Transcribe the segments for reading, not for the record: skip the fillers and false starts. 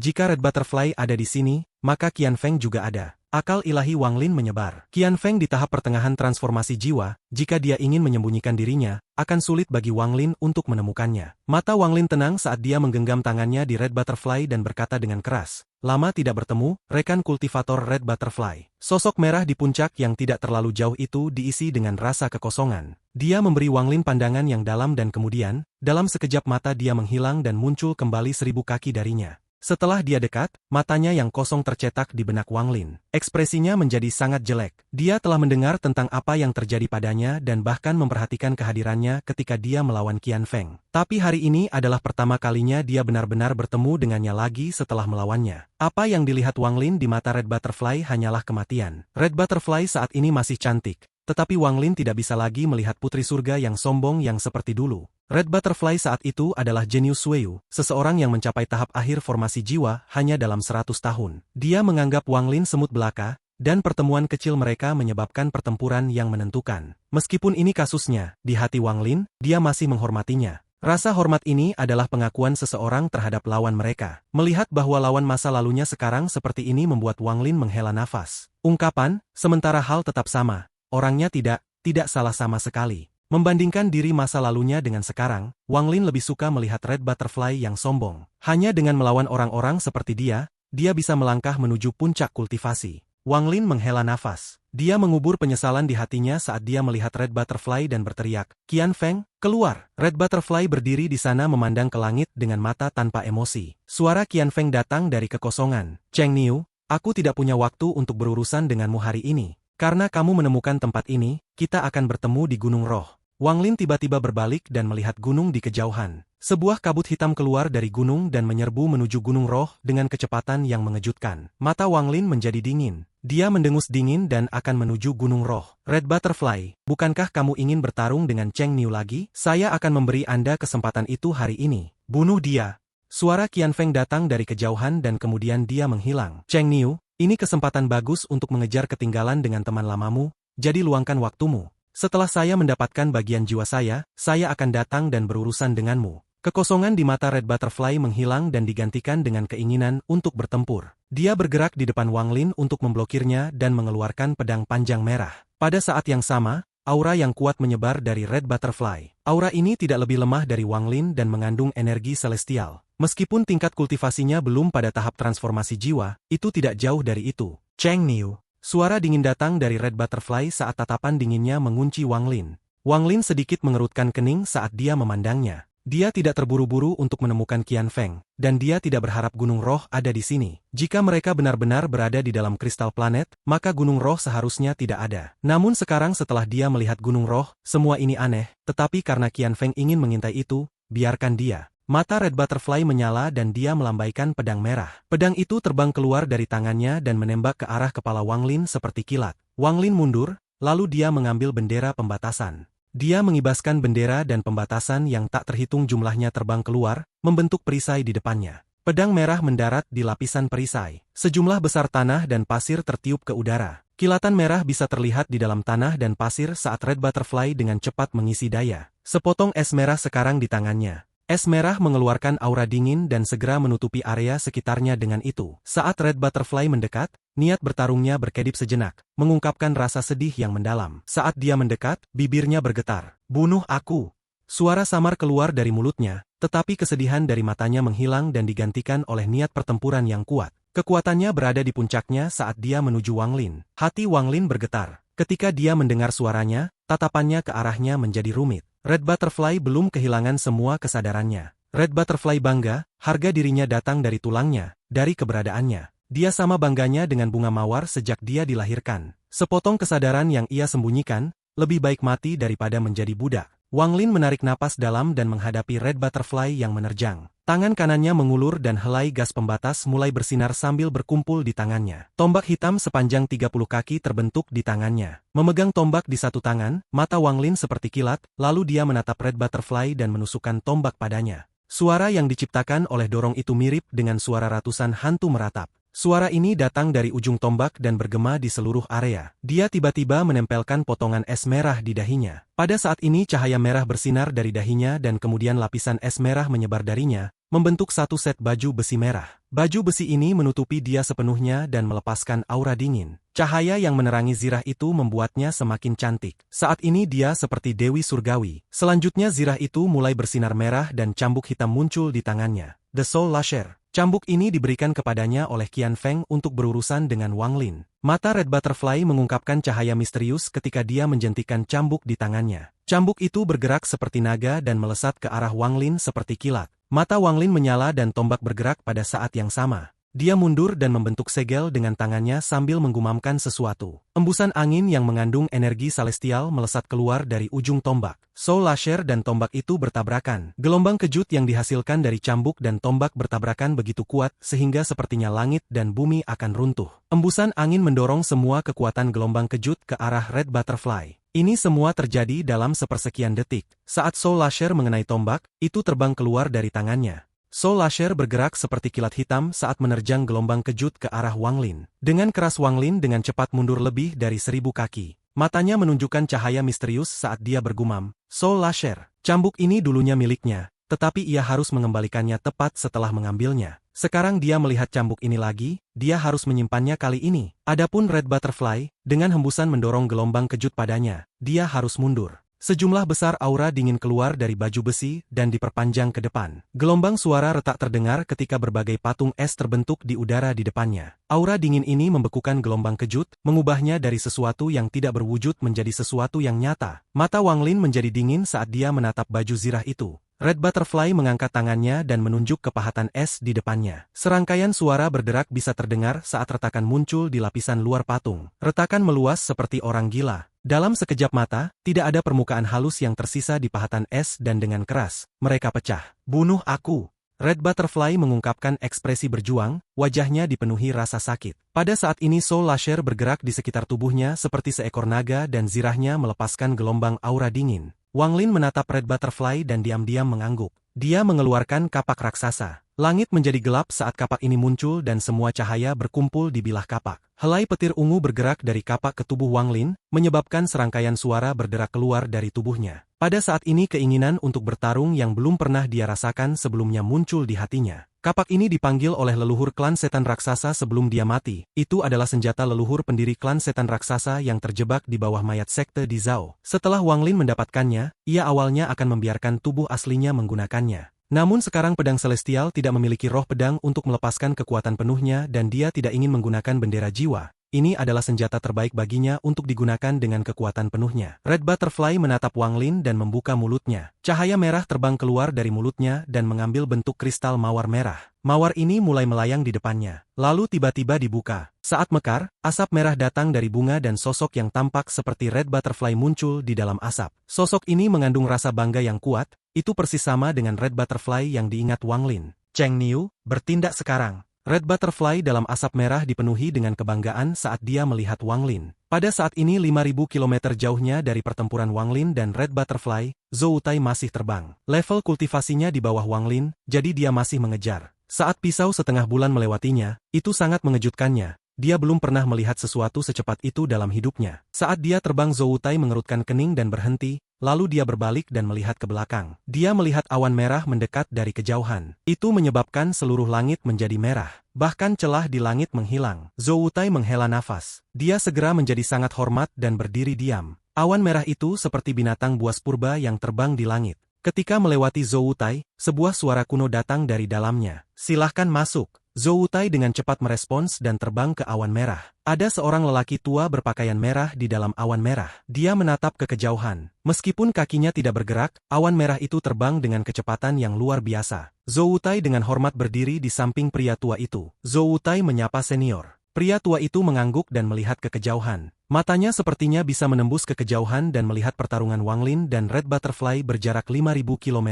Jika Red Butterfly ada di sini, maka Qian Feng juga ada. Akal ilahi Wang Lin menyebar. Qian Feng di tahap pertengahan transformasi jiwa, jika dia ingin menyembunyikan dirinya, akan sulit bagi Wang Lin untuk menemukannya. Mata Wang Lin tenang saat dia menggenggam tangannya di Red Butterfly dan berkata dengan keras, "Lama tidak bertemu, rekan kultivator Red Butterfly." Sosok merah di puncak yang tidak terlalu jauh itu diisi dengan rasa kekosongan. Dia memberi Wang Lin pandangan yang dalam dan kemudian, dalam sekejap mata dia menghilang dan muncul kembali 1000 kaki darinya. Setelah dia dekat, matanya yang kosong tercetak di benak Wang Lin. Ekspresinya menjadi sangat jelek. Dia telah mendengar tentang apa yang terjadi padanya dan bahkan memperhatikan kehadirannya ketika dia melawan Qian Feng. Tapi hari ini adalah pertama kalinya dia benar-benar bertemu dengannya lagi setelah melawannya. Apa yang dilihat Wang Lin di mata Red Butterfly hanyalah kematian. Red Butterfly saat ini masih cantik, tetapi Wang Lin tidak bisa lagi melihat putri surga yang sombong yang seperti dulu. Red Butterfly saat itu adalah jenius Sueyu, seseorang yang mencapai tahap akhir formasi jiwa hanya dalam 100 tahun. Dia menganggap Wang Lin semut belaka, dan pertemuan kecil mereka menyebabkan pertempuran yang menentukan. Meskipun ini kasusnya, di hati Wang Lin, dia masih menghormatinya. Rasa hormat ini adalah pengakuan seseorang terhadap lawan mereka. Melihat bahwa lawan masa lalunya sekarang seperti ini membuat Wang Lin menghela nafas. Ungkapan, sementara hal tetap sama, orangnya tidak salah sama sekali. Membandingkan diri masa lalunya dengan sekarang, Wang Lin lebih suka melihat Red Butterfly yang sombong. Hanya dengan melawan orang-orang seperti dia bisa melangkah menuju puncak kultivasi. Wang Lin menghela nafas. Dia mengubur penyesalan di hatinya saat dia melihat Red Butterfly dan berteriak, "Qian Feng, keluar!" Red Butterfly berdiri di sana memandang ke langit dengan mata tanpa emosi. Suara Qian Feng datang dari kekosongan. "Cheng Niu, aku tidak punya waktu untuk berurusan denganmu hari ini. Karena kamu menemukan tempat ini, kita akan bertemu di Gunung Roh." Wang Lin tiba-tiba berbalik dan melihat gunung di kejauhan. Sebuah kabut hitam keluar dari gunung dan menyerbu menuju Gunung Roh dengan kecepatan yang mengejutkan. Mata Wang Lin menjadi dingin. Dia mendengus dingin dan akan menuju Gunung Roh. "Red Butterfly, bukankah kamu ingin bertarung dengan Cheng Niu lagi? Saya akan memberi Anda kesempatan itu hari ini. Bunuh dia." Suara Qian Feng datang dari kejauhan dan kemudian dia menghilang. "Cheng Niu, ini kesempatan bagus untuk mengejar ketinggalan dengan teman lamamu, jadi luangkan waktumu. Setelah saya mendapatkan bagian jiwa saya akan datang dan berurusan denganmu." Kekosongan di mata Red Butterfly menghilang dan digantikan dengan keinginan untuk bertempur. Dia bergerak di depan Wang Lin untuk memblokirnya dan mengeluarkan pedang panjang merah. Pada saat yang sama, aura yang kuat menyebar dari Red Butterfly. Aura ini tidak lebih lemah dari Wang Lin dan mengandung energi celestial. Meskipun tingkat kultivasinya belum pada tahap transformasi jiwa, itu tidak jauh dari itu. "Cheng Niu." Suara dingin datang dari Red Butterfly saat tatapan dinginnya mengunci Wang Lin. Wang Lin sedikit mengerutkan kening saat dia memandangnya. Dia tidak terburu-buru untuk menemukan Qian Feng, dan dia tidak berharap Gunung Roh ada di sini. Jika mereka benar-benar berada di dalam kristal planet, maka Gunung Roh seharusnya tidak ada. Namun sekarang setelah dia melihat Gunung Roh, semua ini aneh, tetapi karena Qian Feng ingin mengintai itu, biarkan dia. Mata Red Butterfly menyala dan dia melambaikan pedang merah. Pedang itu terbang keluar dari tangannya dan menembak ke arah kepala Wang Lin seperti kilat. Wang Lin mundur, lalu dia mengambil bendera pembatasan. Dia mengibaskan bendera dan pembatasan yang tak terhitung jumlahnya terbang keluar, membentuk perisai di depannya. Pedang merah mendarat di lapisan perisai. Sejumlah besar tanah dan pasir tertiup ke udara. Kilatan merah bisa terlihat di dalam tanah dan pasir saat Red Butterfly dengan cepat mengisi daya. Sepotong es merah sekarang di tangannya. Es merah mengeluarkan aura dingin dan segera menutupi area sekitarnya dengan itu. Saat Red Butterfly mendekat, niat bertarungnya berkedip sejenak, mengungkapkan rasa sedih yang mendalam. Saat dia mendekat, bibirnya bergetar. "Bunuh aku!" Suara samar keluar dari mulutnya, tetapi kesedihan dari matanya menghilang dan digantikan oleh niat pertempuran yang kuat. Kekuatannya berada di puncaknya saat dia menuju Wang Lin. Hati Wang Lin bergetar. Ketika dia mendengar suaranya, tatapannya ke arahnya menjadi rumit. Red Butterfly belum kehilangan semua kesadarannya. Red Butterfly bangga, harga dirinya datang dari tulangnya, dari keberadaannya. Dia sama bangganya dengan bunga mawar sejak dia dilahirkan. Sepotong kesadaran yang ia sembunyikan, lebih baik mati daripada menjadi budak. Wang Lin menarik napas dalam dan menghadapi Red Butterfly yang menerjang. Tangan kanannya mengulur dan helai gas pembatas mulai bersinar sambil berkumpul di tangannya. Tombak hitam sepanjang 30 kaki terbentuk di tangannya. Memegang tombak di satu tangan, mata Wang Lin seperti kilat, lalu dia menatap Red Butterfly dan menusukkan tombak padanya. Suara yang diciptakan oleh dorong itu mirip dengan suara ratusan hantu meratap. Suara ini datang dari ujung tombak dan bergema di seluruh area. Dia tiba-tiba menempelkan potongan es merah di dahinya. Pada saat ini cahaya merah bersinar dari dahinya dan kemudian lapisan es merah menyebar darinya, membentuk satu set baju besi merah. Baju besi ini menutupi dia sepenuhnya dan melepaskan aura dingin. Cahaya yang menerangi zirah itu membuatnya semakin cantik. Saat ini dia seperti Dewi Surgawi. Selanjutnya zirah itu mulai bersinar merah dan cambuk hitam muncul di tangannya. The Soul Lasher. Cambuk ini diberikan kepadanya oleh Qian Feng untuk berurusan dengan Wang Lin. Mata Red Butterfly mengungkapkan cahaya misterius ketika dia menjentikan cambuk di tangannya. Cambuk itu bergerak seperti naga dan melesat ke arah Wang Lin seperti kilat. Mata Wang Lin menyala dan tombak bergerak pada saat yang sama. Dia mundur dan membentuk segel dengan tangannya sambil menggumamkan sesuatu. Embusan angin yang mengandung energi celestial melesat keluar dari ujung tombak. Soul Lasher dan tombak itu bertabrakan. Gelombang kejut yang dihasilkan dari cambuk dan tombak bertabrakan begitu kuat sehingga sepertinya langit dan bumi akan runtuh. Embusan angin mendorong semua kekuatan gelombang kejut ke arah Red Butterfly. Ini semua terjadi dalam sepersekian detik. Saat Soul Lasher mengenai tombak, itu terbang keluar dari tangannya. Soul Lasher bergerak seperti kilat hitam saat menerjang gelombang kejut ke arah Wang Lin. Dengan keras Wang Lin dengan cepat mundur lebih dari 1000 kaki. Matanya menunjukkan cahaya misterius saat dia bergumam, Soul Lasher. Cambuk ini dulunya miliknya, tetapi ia harus mengembalikannya tepat setelah mengambilnya. Sekarang dia melihat cambuk ini lagi, dia harus menyimpannya kali ini. Adapun Red Butterfly, dengan hembusan mendorong gelombang kejut padanya, dia harus mundur. Sejumlah besar aura dingin keluar dari baju besi dan diperpanjang ke depan. Gelombang suara retak terdengar ketika berbagai patung es terbentuk di udara di depannya. Aura dingin ini membekukan gelombang kejut, mengubahnya dari sesuatu yang tidak berwujud menjadi sesuatu yang nyata. Mata Wang Lin menjadi dingin saat dia menatap baju zirah itu. Red Butterfly mengangkat tangannya dan menunjuk ke pahatan es di depannya. Serangkaian suara berderak bisa terdengar saat retakan muncul di lapisan luar patung. Retakan meluas seperti orang gila. Dalam sekejap mata, tidak ada permukaan halus yang tersisa di pahatan es dan dengan keras, mereka pecah. Bunuh aku! Red Butterfly mengungkapkan ekspresi berjuang, wajahnya dipenuhi rasa sakit. Pada saat ini Soul Lasher bergerak di sekitar tubuhnya seperti seekor naga dan zirahnya melepaskan gelombang aura dingin. Wang Lin menatap Red Butterfly dan diam-diam mengangguk. Dia mengeluarkan kapak raksasa. Langit menjadi gelap saat kapak ini muncul dan semua cahaya berkumpul di bilah kapak. Helai petir ungu bergerak dari kapak ke tubuh Wang Lin, menyebabkan serangkaian suara berderak keluar dari tubuhnya. Pada saat ini keinginan untuk bertarung yang belum pernah dia rasakan sebelumnya muncul di hatinya. Kapak ini dipanggil oleh leluhur klan setan raksasa sebelum dia mati. Itu adalah senjata leluhur pendiri klan setan raksasa yang terjebak di bawah mayat sekte di Zhao. Setelah Wang Lin mendapatkannya, ia awalnya akan membiarkan tubuh aslinya menggunakannya. Namun sekarang pedang celestial tidak memiliki roh pedang untuk melepaskan kekuatan penuhnya dan dia tidak ingin menggunakan bendera jiwa. Ini adalah senjata terbaik baginya untuk digunakan dengan kekuatan penuhnya. Red Butterfly menatap Wang Lin dan membuka mulutnya. Cahaya merah terbang keluar dari mulutnya dan mengambil bentuk kristal mawar merah. Mawar ini mulai melayang di depannya. Lalu tiba-tiba dibuka. Saat mekar, asap merah datang dari bunga dan sosok yang tampak seperti Red Butterfly muncul di dalam asap. Sosok ini mengandung rasa bangga yang kuat, itu persis sama dengan Red Butterfly yang diingat Wang Lin. Cheng Niu, bertindak sekarang. Red Butterfly dalam asap merah dipenuhi dengan kebanggaan saat dia melihat Wang Lin. Pada saat ini 5.000 km jauhnya dari pertempuran Wang Lin dan Red Butterfly, Zhou Tai masih terbang. Level kultivasinya di bawah Wang Lin, jadi dia masih mengejar. Saat pisau setengah bulan melewatinya, itu sangat mengejutkannya. Dia belum pernah melihat sesuatu secepat itu dalam hidupnya. Saat dia terbang Zhou Tai mengerutkan kening dan berhenti, lalu dia berbalik dan melihat ke belakang. Dia melihat awan merah mendekat dari kejauhan. Itu menyebabkan seluruh langit menjadi merah. Bahkan celah di langit menghilang. Zhou Tai menghela nafas. Dia segera menjadi sangat hormat dan berdiri diam. Awan merah itu seperti binatang buas purba yang terbang di langit. Ketika melewati Zhou Tai, sebuah suara kuno datang dari dalamnya. Silahkan masuk. Zhou Tai dengan cepat merespons dan terbang ke awan merah. Ada seorang lelaki tua berpakaian merah di dalam awan merah. Dia menatap ke kejauhan. Meskipun kakinya tidak bergerak, awan merah itu terbang dengan kecepatan yang luar biasa. Zhou Tai dengan hormat berdiri di samping pria tua itu. Zhou Tai menyapa senior. Pria tua itu mengangguk dan melihat ke kejauhan. Matanya sepertinya bisa menembus ke kejauhan dan melihat pertarungan Wang Lin dan Red Butterfly berjarak 5.000 km.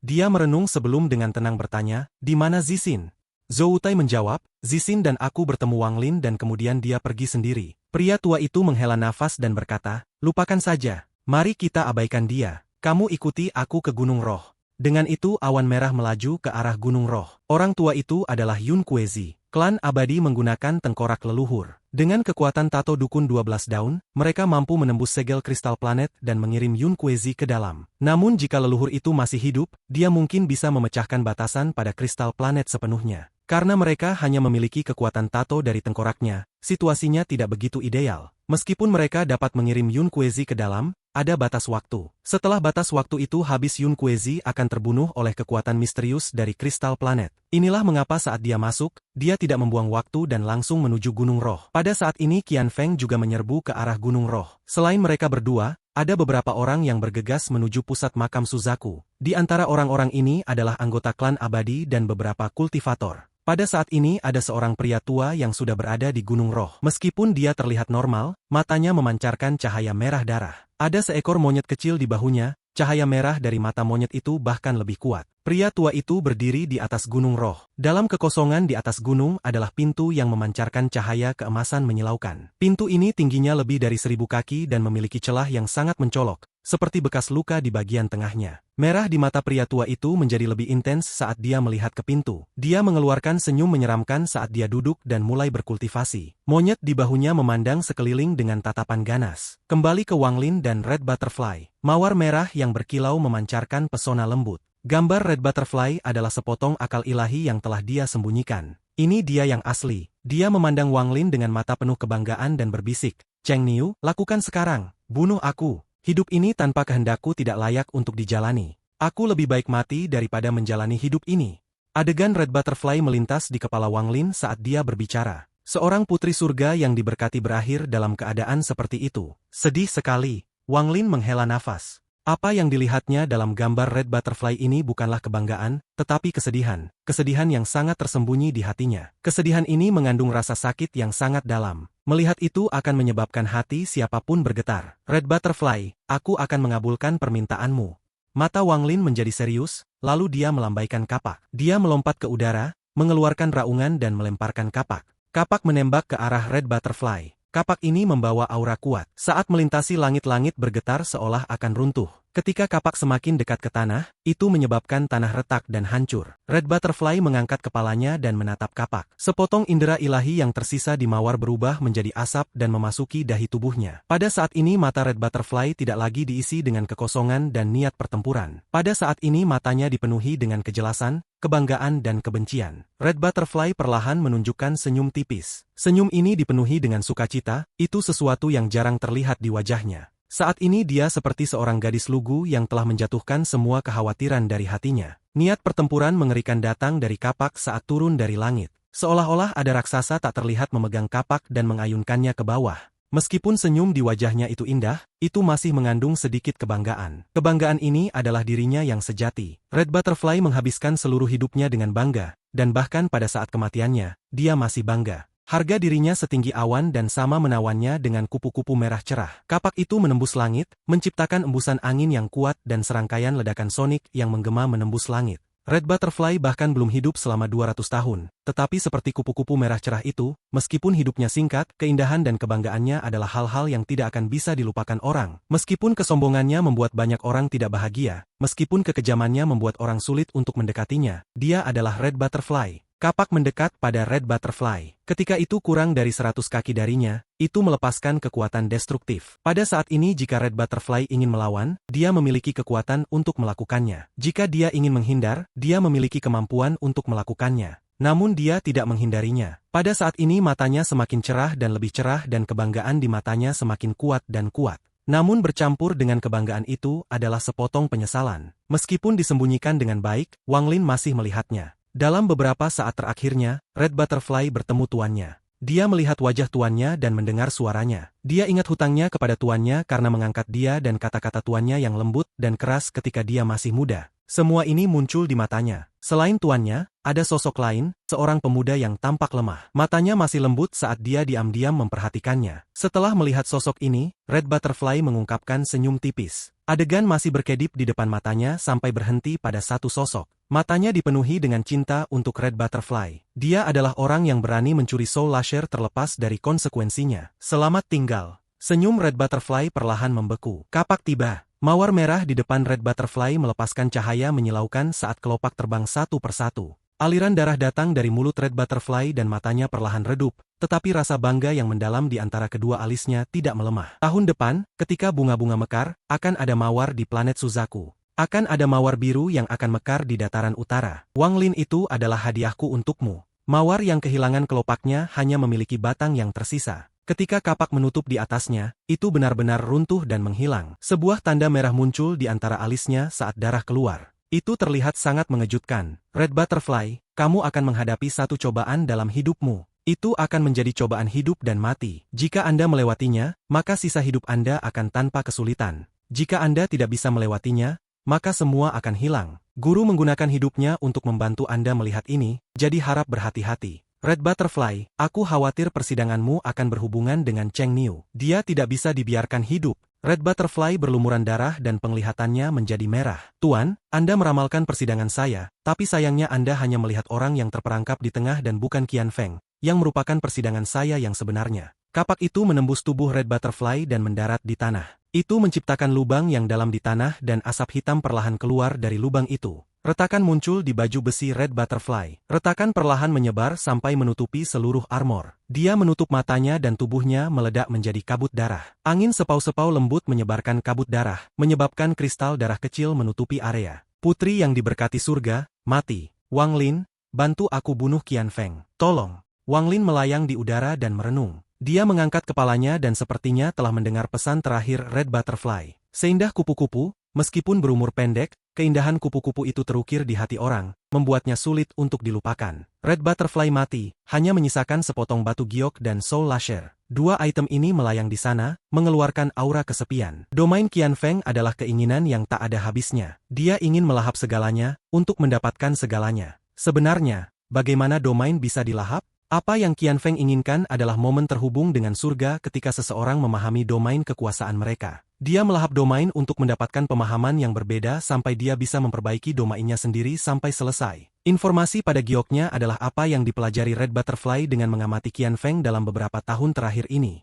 Dia merenung sebelum dengan tenang bertanya, "Di mana Zixin?" Zhou Tai menjawab, "Zixin dan aku bertemu Wang Lin dan kemudian dia pergi sendiri." Pria tua itu menghela nafas dan berkata, "Lupakan saja. Mari kita abaikan dia. Kamu ikuti aku ke Gunung Roh." Dengan itu awan merah melaju ke arah Gunung Roh. Orang tua itu adalah Yun Kuezi. Klan abadi menggunakan tengkorak leluhur. Dengan kekuatan tato dukun 12 daun, mereka mampu menembus segel kristal planet dan mengirim Yun Kuezi ke dalam. Namun jika leluhur itu masih hidup, dia mungkin bisa memecahkan batasan pada kristal planet sepenuhnya. Karena mereka hanya memiliki kekuatan tato dari tengkoraknya, situasinya tidak begitu ideal. Meskipun mereka dapat mengirim Yun Kuezi ke dalam, ada batas waktu. Setelah batas waktu itu habis, Yun Kuezi akan terbunuh oleh kekuatan misterius dari kristal planet. Inilah mengapa saat dia masuk, dia tidak membuang waktu dan langsung menuju Gunung Roh. Pada saat ini Qian Feng juga menyerbu ke arah Gunung Roh. Selain mereka berdua, ada beberapa orang yang bergegas menuju pusat makam Suzaku. Di antara orang-orang ini adalah anggota klan abadi dan beberapa kultivator. Pada saat ini ada seorang pria tua yang sudah berada di Gunung Roh. Meskipun dia terlihat normal, matanya memancarkan cahaya merah darah. Ada seekor monyet kecil di bahunya, cahaya merah dari mata monyet itu bahkan lebih kuat. Pria tua itu berdiri di atas Gunung Roh. Dalam kekosongan di atas gunung adalah pintu yang memancarkan cahaya keemasan menyilaukan. Pintu ini tingginya lebih dari 1000 kaki dan memiliki celah yang sangat mencolok, seperti bekas luka di bagian tengahnya. Merah di mata pria tua itu menjadi lebih intens saat dia melihat ke pintu. Dia mengeluarkan senyum menyeramkan saat dia duduk dan mulai berkultivasi. Monyet di bahunya memandang sekeliling dengan tatapan ganas. Kembali ke Wang Lin dan Red Butterfly. Mawar merah yang berkilau memancarkan pesona lembut. Gambar Red Butterfly adalah sepotong akal ilahi yang telah dia sembunyikan. Ini dia yang asli. Dia memandang Wang Lin dengan mata penuh kebanggaan dan berbisik, "Cheng Niu, lakukan sekarang. Bunuh aku. Hidup ini tanpa kehendakku tidak layak untuk dijalani. Aku lebih baik mati daripada menjalani hidup ini." Adegan Red Butterfly melintas di kepala Wang Lin saat dia berbicara. Seorang putri surga yang diberkati berakhir dalam keadaan seperti itu. Sedih sekali. Wang Lin menghela nafas. Apa yang dilihatnya dalam gambar Red Butterfly ini bukanlah kebanggaan, tetapi kesedihan. Kesedihan yang sangat tersembunyi di hatinya. Kesedihan ini mengandung rasa sakit yang sangat dalam. Melihat itu akan menyebabkan hati siapapun bergetar. "Red Butterfly, aku akan mengabulkan permintaanmu." Mata Wang Lin menjadi serius, lalu dia melambaikan kapak. Dia melompat ke udara, mengeluarkan raungan dan melemparkan kapak. Kapak menembak ke arah Red Butterfly. Kapak ini membawa aura kuat. Saat melintasi langit-langit bergetar seolah akan runtuh. Ketika kapak semakin dekat ke tanah, itu menyebabkan tanah retak dan hancur. Red Butterfly mengangkat kepalanya dan menatap kapak. Sepotong indera ilahi yang tersisa di mawar berubah menjadi asap dan memasuki dahi tubuhnya. Pada saat ini mata Red Butterfly tidak lagi diisi dengan kekosongan dan niat pertempuran. Pada saat ini matanya dipenuhi dengan kejelasan, kebanggaan dan kebencian. Red Butterfly perlahan menunjukkan senyum tipis. Senyum ini dipenuhi dengan sukacita, itu sesuatu yang jarang terlihat di wajahnya. Saat ini dia seperti seorang gadis lugu yang telah menjatuhkan semua kekhawatiran dari hatinya. Niat pertempuran mengerikan datang dari kapak saat turun dari langit. Seolah-olah ada raksasa tak terlihat memegang kapak dan mengayunkannya ke bawah. Meskipun senyum di wajahnya itu indah, itu masih mengandung sedikit kebanggaan. Kebanggaan ini adalah dirinya yang sejati. Red Butterfly menghabiskan seluruh hidupnya dengan bangga, dan bahkan pada saat kematiannya, dia masih bangga. Harga dirinya setinggi awan dan sama menawannya dengan kupu-kupu merah cerah. Kapak itu menembus langit, menciptakan embusan angin yang kuat dan serangkaian ledakan sonik yang menggema menembus langit. Red Butterfly bahkan belum hidup selama 200 tahun, tetapi seperti kupu-kupu merah cerah itu, meskipun hidupnya singkat, keindahan dan kebanggaannya adalah hal-hal yang tidak akan bisa dilupakan orang. Meskipun kesombongannya membuat banyak orang tidak bahagia, meskipun kekejamannya membuat orang sulit untuk mendekatinya, dia adalah Red Butterfly. Kapak mendekat pada Red Butterfly. Ketika itu kurang dari 100 kaki darinya, itu melepaskan kekuatan destruktif. Pada saat ini jika Red Butterfly ingin melawan, dia memiliki kekuatan untuk melakukannya. Jika dia ingin menghindar, dia memiliki kemampuan untuk melakukannya. Namun dia tidak menghindarinya. Pada saat ini matanya semakin cerah dan lebih cerah dan kebanggaan di matanya semakin kuat dan kuat. Namun bercampur dengan kebanggaan itu adalah sepotong penyesalan. Meskipun disembunyikan dengan baik, Wang Lin masih melihatnya. Dalam beberapa saat terakhirnya, Red Butterfly bertemu tuannya. Dia melihat wajah tuannya dan mendengar suaranya. Dia ingat hutangnya kepada tuannya karena mengangkat dia dan kata-kata tuannya yang lembut dan keras ketika dia masih muda. Semua ini muncul di matanya. Selain tuannya, ada sosok lain, seorang pemuda yang tampak lemah. Matanya masih lembut saat dia diam-diam memperhatikannya. Setelah melihat sosok ini, Red Butterfly mengungkapkan senyum tipis. Adegan masih berkedip di depan matanya sampai berhenti pada satu sosok. Matanya dipenuhi dengan cinta untuk Red Butterfly. Dia adalah orang yang berani mencuri Soul Lasher terlepas dari konsekuensinya. Selamat tinggal. Senyum Red Butterfly perlahan membeku. Kapak tiba. Mawar merah di depan Red Butterfly melepaskan cahaya menyilaukan saat kelopak terbang satu persatu. Aliran darah datang dari mulut Red Butterfly dan matanya perlahan redup, tetapi rasa bangga yang mendalam di antara kedua alisnya tidak melemah. Tahun depan, ketika bunga-bunga mekar, akan ada mawar di planet Suzaku. Akan ada mawar biru yang akan mekar di dataran utara. Wang Lin itu adalah hadiahku untukmu. Mawar yang kehilangan kelopaknya hanya memiliki batang yang tersisa. Ketika kapak menutup di atasnya, itu benar-benar runtuh dan menghilang. Sebuah tanda merah muncul di antara alisnya saat darah keluar. Itu terlihat sangat mengejutkan. Red Butterfly, kamu akan menghadapi satu cobaan dalam hidupmu. Itu akan menjadi cobaan hidup dan mati. Jika Anda melewatinya, maka sisa hidup Anda akan tanpa kesulitan. Jika Anda tidak bisa melewatinya, maka semua akan hilang. Guru menggunakan hidupnya untuk membantu Anda melihat ini, jadi harap berhati-hati. Red Butterfly, aku khawatir persidanganmu akan berhubungan dengan Cheng Niu. Dia tidak bisa dibiarkan hidup. Red Butterfly berlumuran darah dan penglihatannya menjadi merah. Tuan, Anda meramalkan persidangan saya, tapi sayangnya Anda hanya melihat orang yang terperangkap di tengah dan bukan Qian Feng, yang merupakan persidangan saya yang sebenarnya. Kapak itu menembus tubuh Red Butterfly dan mendarat di tanah. Itu menciptakan lubang yang dalam di tanah dan asap hitam perlahan keluar dari lubang itu. Retakan muncul di baju besi Red Butterfly. Retakan perlahan menyebar sampai menutupi seluruh armor. Dia menutup matanya dan tubuhnya meledak menjadi kabut darah. Angin sepau-sepau lembut menyebarkan kabut darah, menyebabkan kristal darah kecil menutupi area. Putri yang diberkati surga, mati. Wang Lin, bantu aku bunuh Qian Feng. Tolong. Wang Lin melayang di udara dan merenung. Dia mengangkat kepalanya dan sepertinya telah mendengar pesan terakhir Red Butterfly. Seindah kupu-kupu, meskipun berumur pendek, keindahan kupu-kupu itu terukir di hati orang, membuatnya sulit untuk dilupakan. Red Butterfly mati, hanya menyisakan sepotong batu giok dan Soul Lasher. Dua item ini melayang di sana, mengeluarkan aura kesepian. Domain Qian Feng adalah keinginan yang tak ada habisnya. Dia ingin melahap segalanya, untuk mendapatkan segalanya. Sebenarnya, bagaimana domain bisa dilahap? Apa yang Qian Feng inginkan adalah momen terhubung dengan surga ketika seseorang memahami domain kekuasaan mereka. Dia melahap domain untuk mendapatkan pemahaman yang berbeda sampai dia bisa memperbaiki domainnya sendiri sampai selesai. Informasi pada gioknya adalah apa yang dipelajari Red Butterfly dengan mengamati Qian Feng dalam beberapa tahun terakhir ini.